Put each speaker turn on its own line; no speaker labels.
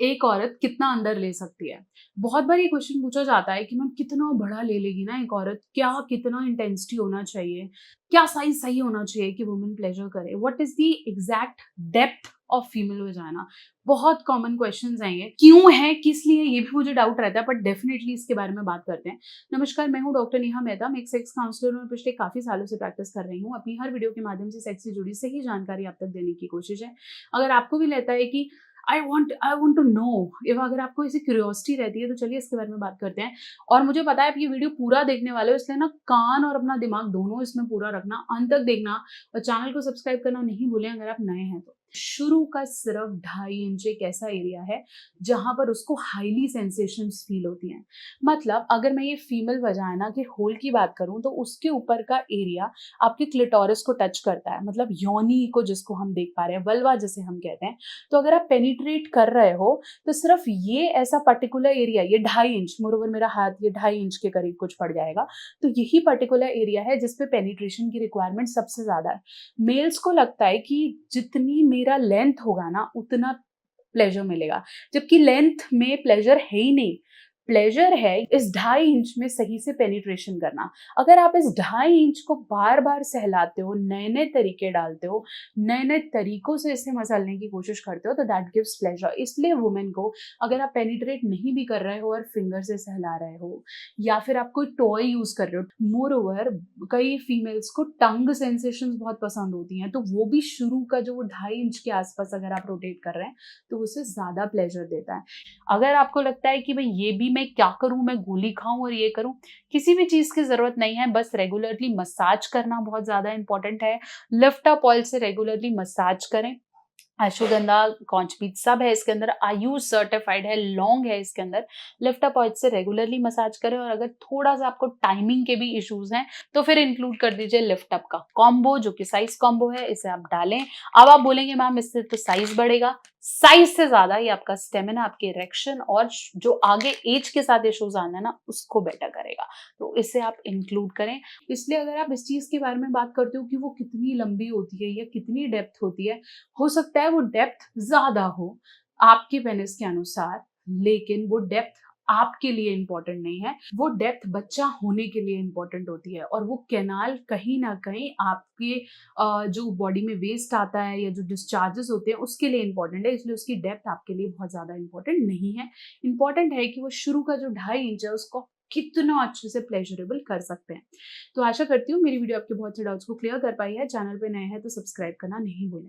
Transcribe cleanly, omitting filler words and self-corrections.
एक औरत कितना अंदर ले सकती है? बहुत बार ये क्वेश्चन पूछा जाता है कि मैम कितना बड़ा ले लेगी ना एक औरत? क्या कितना इंटेंसिटी होना चाहिए? क्या साइज़ सही होना चाहिए कि वुमन प्लेज़र करे? What is the exact depth of female vagina? बहुत कॉमन क्वेश्चन्स हैं ये। क्यों है, किस लिए, ये भी मुझे डाउट रहता है, बट डेफिनिटली इसके बारे में बात करते हैं। नमस्कार, मैं हूँ डॉक्टर नेहा मेहता। मैं एक सेक्स काउंसलर और पिछले काफ़ी सालों से प्रैक्टिस कर रही हूँ। अपनी हर वीडियो के माध्यम से सेक्स से जुड़ी सही जानकारी आप तक देने की कोशिश है। अगर आपको भी लगता है कि I want to know, if अगर आपको ऐसी क्यूरियोसिटी रहती है तो चलिए इसके बारे में बात करते हैं। और मुझे पता है आप ये वीडियो पूरा देखने वाले हो, इसलिए ना कान और अपना दिमाग दोनों इसमें पूरा रखना, अंत तक देखना और चैनल को सब्सक्राइब करना नहीं भूलें अगर आप नए हैं तो। शुरू का सिर्फ 2.5 इंच एक ऐसा एरिया है जहां पर उसको हाईली सेंसेशंस फील होती हैं। मतलब अगर मैं ये फीमेल वजाइना के होल की बात करूं तो उसके ऊपर का एरिया आपके क्लिटोरिस को टच करता है, मतलब योनि को जिसको हम देख पा रहे हैं, वल्वा जिसे हम कहते हैं। तो अगर आप पेनिट्रेट कर रहे हो तो सिर्फ ये ऐसा पर्टिकुलर एरिया, ये 2.5 इंच, मोरोवर मेरा हाथ ये 2.5 इंच के करीब कुछ पड़ जाएगा, तो यही पर्टिकुलर एरिया है जिसपे पेनिट्रेशन की रिक्वायरमेंट सबसे ज्यादा है। मेल्स को लगता है कि जितनी मेरा लेंथ होगा ना उतना प्लेजर मिलेगा, जबकि लेंथ में प्लेजर है ही नहीं। प्लेजर है इस 2.5 इंच में सही से पेनिट्रेशन करना। अगर आप इस 2.5 इंच को बार बार सहलाते हो, नए नए तरीके डालते हो, नए नए तरीकों से इसे मसलने की कोशिश करते हो, तो दैट गिव्स प्लेजर। इसलिए वुमेन को अगर आप पेनिट्रेट नहीं भी कर रहे हो और फिंगर से सहला रहे हो या फिर आप कोई टॉय यूज कर रहे हो, मोर ओवर कई फीमेल्स को टंग सेंसेशंस बहुत पसंद होती हैं, तो वो भी शुरू का जो वो 2.5 इंच के आसपास अगर आप रोटेट कर रहे हैं तो उसे ज्यादा प्लेजर देता है। अगर आपको लगता है कि भाई ये भी मैं क्या करूं, मैं गोली खाऊं और ये करूं, किसी भी चीज की जरूरत नहीं है, बस रेगुलरली मसाज करना बहुत ज्यादा इंपॉर्टेंट है। लिफ्ट अप ऑयल से रेगुलरली मसाज करें। अश्वगंधा, कॉन्चबीट सब है इसके अंदर, आयुष सर्टिफाइड है, लौंग है इसके अंदर। लिफ्ट अप ऑयल से रेगुलरली मसाज करें। और अगर थोड़ा सा आपको टाइमिंग के भी इश्यूज हैं तो फिर इंक्लूड कर दीजिए लिफ्ट अप का कॉम्बो, जो कि साइज कॉम्बो है, इसे आप डालें। अब आप बोलेंगे मैम इससे तो साइज बढ़ेगा। साइज से ज्यादा ये आपका स्टेमिना, आपकी इरेक्शन और जो आगे एज के साथ इश्यूज आना है ना, उसको बेटर करेगा। तो इसे आप इंक्लूड करें। इसलिए अगर आप इस चीज के बारे में बात करते हो कि वो कितनी लंबी होती है या कितनी डेप्थ होती है, हो सकता है वो डेप्थ ज्यादा हो आपके पेनिस के अनुसार, लेकिन वो डेप्थ आपके लिए इंपॉर्टेंट नहीं है। वो डेप्थ बच्चा होने के लिए इंपॉर्टेंट होती है, और वो कैनाल कहीं ना कहीं आपके जो बॉडी में वेस्ट आता है या जो डिस्चार्जेस होते हैं उसके लिए इंपॉर्टेंट है। इसलिए उसकी डेप्थ आपके लिए बहुत ज्यादा इंपॉर्टेंट नहीं है। इंपॉर्टेंट है कि वो शुरू का जो 2.5 इंच है उसको कितना अच्छे से प्लेजरेबल कर सकते हैं। तो आशा करती हूँ मेरी वीडियो आपके बहुत से डाउट्स को क्लियर कर पाई है। चैनल पे नए हैं तो सब्सक्राइब करना नहीं भूलें।